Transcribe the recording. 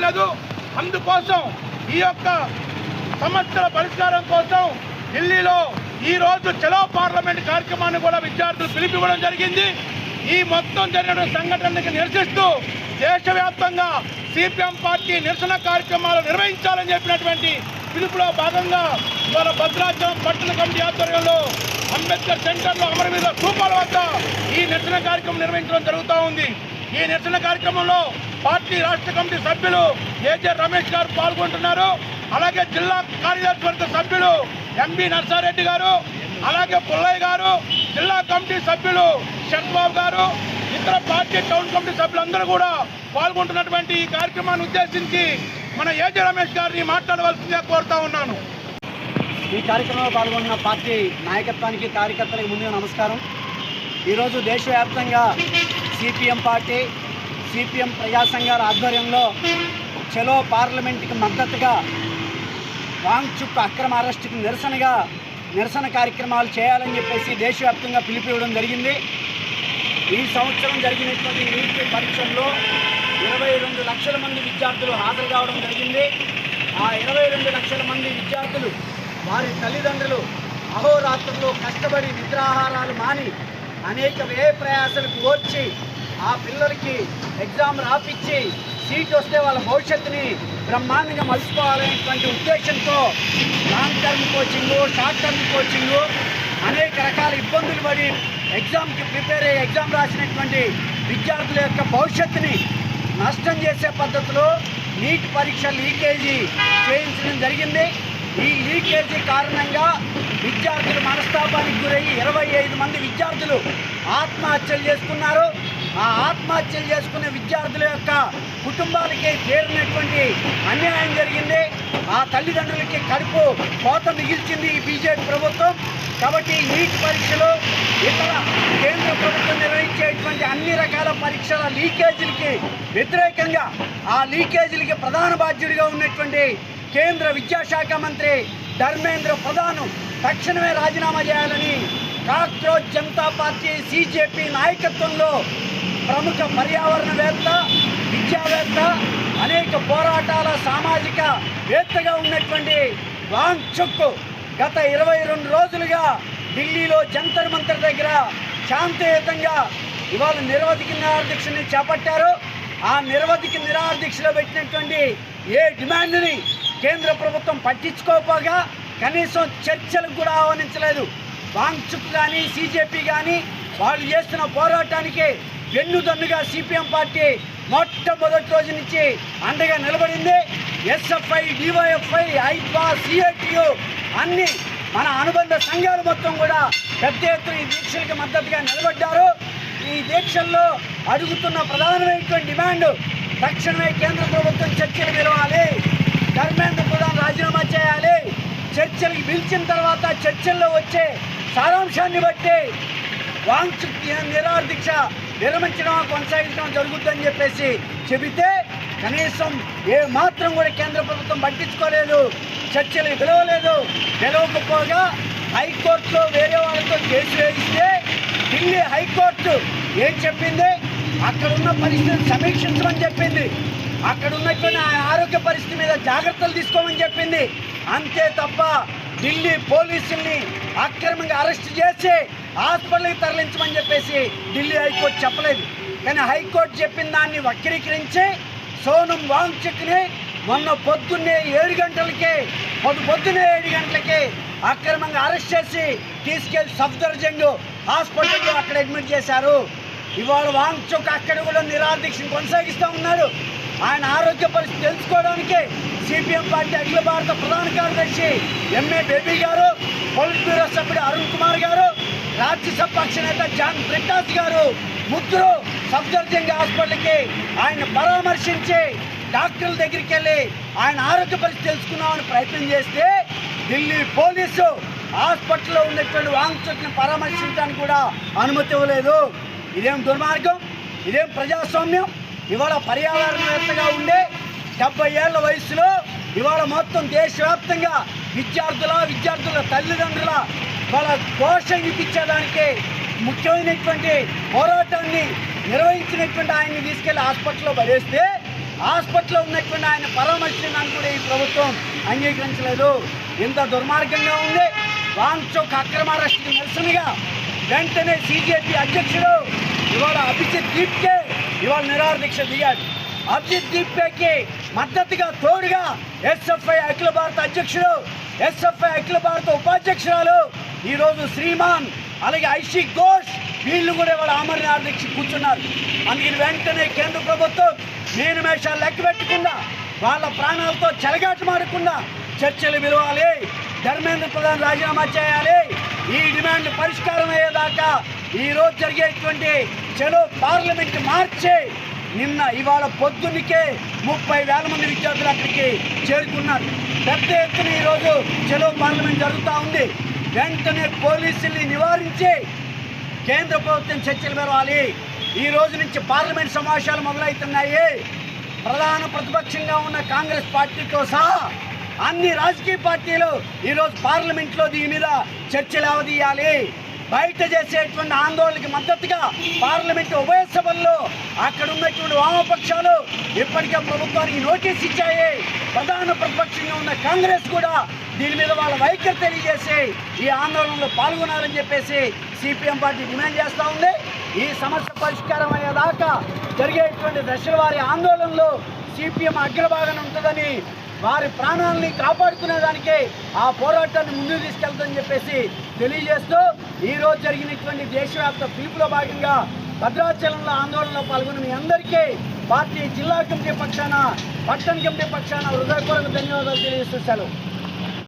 జరగదు. అందుకోసం ఈ యొక్క సమస్యల పరిష్కారం కోసం ఢిల్లీలో ఈరోజు చలో పార్లమెంట్ కార్యక్రమాన్ని కూడా విద్యార్థులు పిలిపివ్వడం జరిగింది. ఈ మొత్తం జరిగిన సంఘటనకి నిరసిస్తూ దేశవ్యాప్తంగా సిపిఎం పార్టీ నిరసన కార్యక్రమాలు నిర్వహించాలని చెప్పినటువంటి పిలుపులో భాగంగా ఇవాళ భద్రాచలం పట్టణ కమిటీ ఆధ్వర్యంలో అంబేద్కర్ సెంటర్లో అమరవీరుల స్థూపాల వద్ద ఈ నిరసన కార్యక్రమం నిర్వహించడం జరుగుతూ ఉంది. ఈ నిరసన కార్యక్రమంలో పార్టీ రాష్ట్ర కమిటీ సభ్యులు ఏజే రమేష్ గారు పాల్గొంటున్నారు. అలాగే జిల్లా కార్యదర్శి వర్గ సభ్యులు ఎంబి నర్సారెడ్డి గారు, అలాగే పుల్లయ్య గారు, జిల్లా కమిటీ సభ్యులు షణ్బాబు గారు, ఇతర పార్టీ టౌన్ కమిటీ సభ్యులందరూ కూడా పాల్గొంటున్నటువంటి ఈ కార్యక్రమాన్ని ఉద్దేశించి మన ఏజే రమేష్ గారిని మాట్లాడవలసిందిగా కోరుతా ఉన్నాను. ఈ కార్యక్రమంలో పాల్గొన్న పార్టీ నాయకత్వానికి కార్యకర్తలకు ముందుగా నమస్కారం. ఈరోజు దేశవ్యాప్తంగా సిపిఎం పార్టీ సిపిఎం ప్రజా సంఘాల ఆధ్వర్యంలో చలో పార్లమెంట్కి మద్దతుగా వాంగ్చుక్ అక్రమ అరెస్టుకు నిరసన కార్యక్రమాలు చేయాలని చెప్పేసి దేశవ్యాప్తంగా పిలుపునివ్వడం జరిగింది. ఈ సంవత్సరం జరిగినటువంటి నీట్ పరీక్షల్లో 22 లక్షల మంది విద్యార్థులు హాజరు కావడం జరిగింది. ఆ 22 లక్షల మంది విద్యార్థులు వారి తల్లిదండ్రులు అహోరాత్రులు కష్టపడి నిద్రాహారాలు మాని అనేక వ్యయ ప్రయాసాలు కోర్చి ఆ పిల్లలకి ఎగ్జామ్ రాపిచ్చి సీట్ వస్తే వాళ్ళ భవిష్యత్తుని బ్రహ్మాండంగా మలుచుకోవాలనేటువంటి ఉద్దేశంతో long term coaching, short term coaching, అనేక రకాల ఇబ్బందులు పడి ఎగ్జామ్కి ప్రిపేర్ అయ్యి ఎగ్జామ్ రాసినటువంటి విద్యార్థుల యొక్క భవిష్యత్తుని నష్టం చేసే పద్ధతిలో నీట్ పరీక్ష లీకేజీ చేయించడం జరిగింది. ఈ లీకేజీ కారణంగా విద్యార్థులు మనస్తాపానికి గురయ్యి 25 మంది విద్యార్థులు ఆత్మహత్యలు చేసుకున్నారు. ఆ ఆత్మహత్యలు చేసుకునే విద్యార్థుల యొక్క కుటుంబాలకి తీరినటువంటి అన్యాయం జరిగింది. ఆ తల్లిదండ్రులకి కడుపు కోత మిగిల్చింది ఈ బీజేపీ ప్రభుత్వం. కాబట్టి నీట్ పరీక్షలు ఇతర కేంద్ర ప్రభుత్వం నిర్వహించేటువంటి అన్ని రకాల పరీక్షల లీకేజీలకి వ్యతిరేకంగా ఆ లీకేజీలకి ప్రధాన బాధ్యుడిగా ఉన్నటువంటి కేంద్ర విద్యాశాఖ మంత్రి ధర్మేంద్ర ప్రధాన్ తక్షణమే రాజీనామా చేయాలని కాక్రోచ్ జనతా పార్టీ సిజేపీ నాయకత్వంలో ప్రముఖ పర్యావరణవేత్త, విద్యావేత్త, అనేక పోరాటాల సామాజిక వేత్తగా ఉన్నటువంటి వాంగ్చుక్ గత 22 రోజులుగా ఢిల్లీలో జంతర్ మంతర్ దగ్గర శాంతియుతంగా ఇవాళ నిరవధిక నిరాహారదీక్షని చేపట్టారు. ఆ నిరవధిక నిరాహారదీక్షలో పెట్టినటువంటి ఏ డిమాండ్ని కేంద్ర ప్రభుత్వం పట్టించుకోకపోగా కనీసం చర్చలకు కూడా ఆహ్వానించలేదు. వాంగ్చుక్ కానీ సిజేపీ కానీ వాళ్ళు చేస్తున్న పోరాటానికి వెన్నుదన్నుగా సిపిఎం పార్టీ మొట్టమొదటి రోజు నుంచి అండగా నిలబడింది. ఎస్ఎఫ్ఐ, డివైఎఫ్ఐ, ఐపా, సిఐటియు అన్ని మన అనుబంధ సంఘాలు మొత్తం కూడా పెద్ద ఎత్తున ఈ దీక్షలకు మద్దతుగా నిలబడ్డారు. ఈ దీక్షల్లో అడుగుతున్న ప్రధానమైనటువంటి డిమాండ్ తక్షణమే కేంద్ర ప్రభుత్వం చర్చలు నిలవాలి, ధర్మేంద్ర ప్రధాన్ రాజీనామా చేయాలి, చర్చలకు పిలిచిన తర్వాత చర్చల్లో వచ్చే సారాంశాన్ని బట్టి వాంగ్చుక్ నిరాహారదీక్ష విరమించడం కొనసాగించడం జరుగుతుందని చెప్పేసి చెబితే కనీసం ఏ మాత్రం కూడా కేంద్ర ప్రభుత్వం పట్టించుకోలేదు, చర్చలకు పిలవలేదు. పిలవకపోగా హైకోర్టులో వేరే వాళ్ళతో కేసు వేయిస్తే ఢిల్లీ హైకోర్టు ఏం చెప్పింది, అక్కడ ఉన్న పరిస్థితిని సమీక్షించమని చెప్పింది, అక్కడ ఉన్నటువంటి ఆరోగ్య పరిస్థితి మీద జాగ్రత్తలు తీసుకోమని చెప్పింది. అంతే తప్ప ఢిల్లీ పోలీసుల్ని అక్రమంగా అరెస్ట్ చేసి హాస్పిటల్కి తరలించమని చెప్పేసి ఢిల్లీ హైకోర్టు చెప్పలేదు. కానీ హైకోర్టు చెప్పిన దాన్ని వక్రీకరించి సోనం వాంగ్చుక్ని మొన్న పొద్దున్నే 7 గంటలకే పొద్దున్నే 7 గంటలకి అక్రమంగా అరెస్ట్ చేసి తీసుకెళ్లి సఫ్దర్జంగ్ హాస్పిటల్లో అక్కడ అడ్మిట్ చేశారు. ఇవాళ వాంగ్చుక్ అక్కడ కూడా నిరాహారదీక్షను కొనసాగిస్తూ ఉన్నాడు. ఆయన ఆరోగ్య పరిస్థితి తెలుసుకోవడానికి సిపిఎం పార్టీ అఖిల భారత ప్రధాన కార్యదర్శి ఎంఏ బేబీ గారు, పొలిట్ బ్యూరో సభ్యుడు అరుణ్ కుమార్ గారు, రాజ్యసభ పక్ష నేత జాన్ బ్రిటాస్ గారు ముగ్గురు సఫ్దర్జంగ్ హాస్పిటల్కి ఆయన పరామర్శించి డాక్టర్ల దగ్గరికి వెళ్ళి ఆయన ఆరోగ్య పరిస్థితి తెలుసుకుందామని ప్రయత్నం చేస్తే ఢిల్లీ పోలీసు హాస్పిటల్లో ఉన్నటువంటి వాంగ్చుక్ని పరామర్శించడానికి కూడా అనుమతి ఇవ్వలేదు. ఇదేం దుర్మార్గం, ఇదేం ప్రజాస్వామ్యం? ఇవాళ పర్యావరణవేత్తగా ఉండే 70 ఏళ్ల వయసులో ఇవాళ మొత్తం దేశవ్యాప్తంగా విద్యార్థుల తల్లిదండ్రుల వాళ్ళ పోషణ ఇప్పించేదానికి ముఖ్యమైనటువంటి పోరాటాన్ని నిర్వహించినటువంటి ఆయన్ని తీసుకెళ్లి హాస్పిటల్లో పడేస్తే హాస్పిటల్లో ఉన్నటువంటి ఆయన పరామర్శించడానికి కూడా ఈ ప్రభుత్వం అంగీకరించలేదు. ఇంత దుర్మార్గంగా ఉంది. వాంచోక్ అక్రమ అరెస్టుకి నిరసనగా వెంటనే సిజేపీ అధ్యక్షుడు ఇవాళ అభిజిత్ దీప్కే ఇవాళ నిరాహార దీక్ష దిగాడు. అభిజిత్ దీప్కేకి మద్దతుగా తోడుగా ఎస్ఎఫ్ఐ అఖిల భారత అధ్యక్షుడు, ఎస్ఎఫ్ఐ అఖిల భారత ఉపాధ్యక్షురాలు ఈరోజు శ్రీమాన్, అలాగే ఐషి ఘోష్ వీళ్ళు కూడా ఇవాళ ఆమరణ నిరాహార దీక్ష కూర్చున్నారు. అందుకని వెంటనే కేంద్ర ప్రభుత్వం మేనిమేషాలు లెక్క పెట్టకుండా, వాళ్ళ ప్రాణాలతో చెలగాటమాడకుండా చర్చలు పిలవాలి. ధర్మేంద్ర ప్రధాన్ రాజీనామా చేయాలి. ఈ డిమాండ్ పరిష్కారం అయ్యేదాకా ఈరోజు జరిగేటువంటి చలో పార్లమెంట్ మార్చి ఇవాళ పొద్దున్నకే 30,000 మంది విద్యార్థులు అక్కడికి చేరుకున్నారు. పెద్ద ఎత్తున ఈరోజు చలో పార్లమెంట్ జరుగుతూ ఉంది. వెంటనే పోలీసుల్ని నివారించి కేంద్ర ప్రభుత్వం చర్చలు పిలవాలి. ఈ రోజు నుంచి పార్లమెంట్ సమావేశాలు మొదలవుతున్నాయి. ప్రధాన ప్రతిపక్షంగా ఉన్న కాంగ్రెస్ పార్టీతో సహా అన్ని రాజకీయ పార్టీలు ఈరోజు పార్లమెంట్లో దీని మీద చర్చలు అవదీయాలి. బయట చేసేటువంటి ఆందోళనకి మద్దతుగా పార్లమెంట్ ఉభయ సభల్లో అక్కడ ఉన్నటువంటి వామపక్షాలు ఇప్పటికే ప్రభుత్వానికి నోటీస్ ఇచ్చాయి. ప్రధాన ప్రతిపక్షంగా ఉన్న కాంగ్రెస్ కూడా దీని మీద వాళ్ళ వైఖరి తెలియజేసి ఈ ఆందోళనలో పాల్గొనాలని చెప్పేసి సిపిఎం పార్టీ డిమాండ్ చేస్తూ ఉంది. ఈ సమస్య పరిష్కారం అయ్యేదాకా జరిగేటువంటి దశల వారి ఆందోళనలో సిపిఎం అగ్రభాగాన ఉంటుందని, వారి ప్రాణాలని కాపాడుకునేదానికి ఆ పోరాటాన్ని ముందుకు తీసుకెళ్తుందని చెప్పేసి తెలియజేస్తూ ఈరోజు జరిగినటువంటి దేశవ్యాప్త పిలుపులో భాగంగా భద్రాచలంలో ఆందోళనలో పాల్గొన్న మీ అందరికీ పార్టీ జిల్లా కమిటీ పక్షాన, పట్టణ కమిటీ పక్షాన హృదయపూర్వక ధన్యవాదాలు తెలియజేస్తూ సెలవు.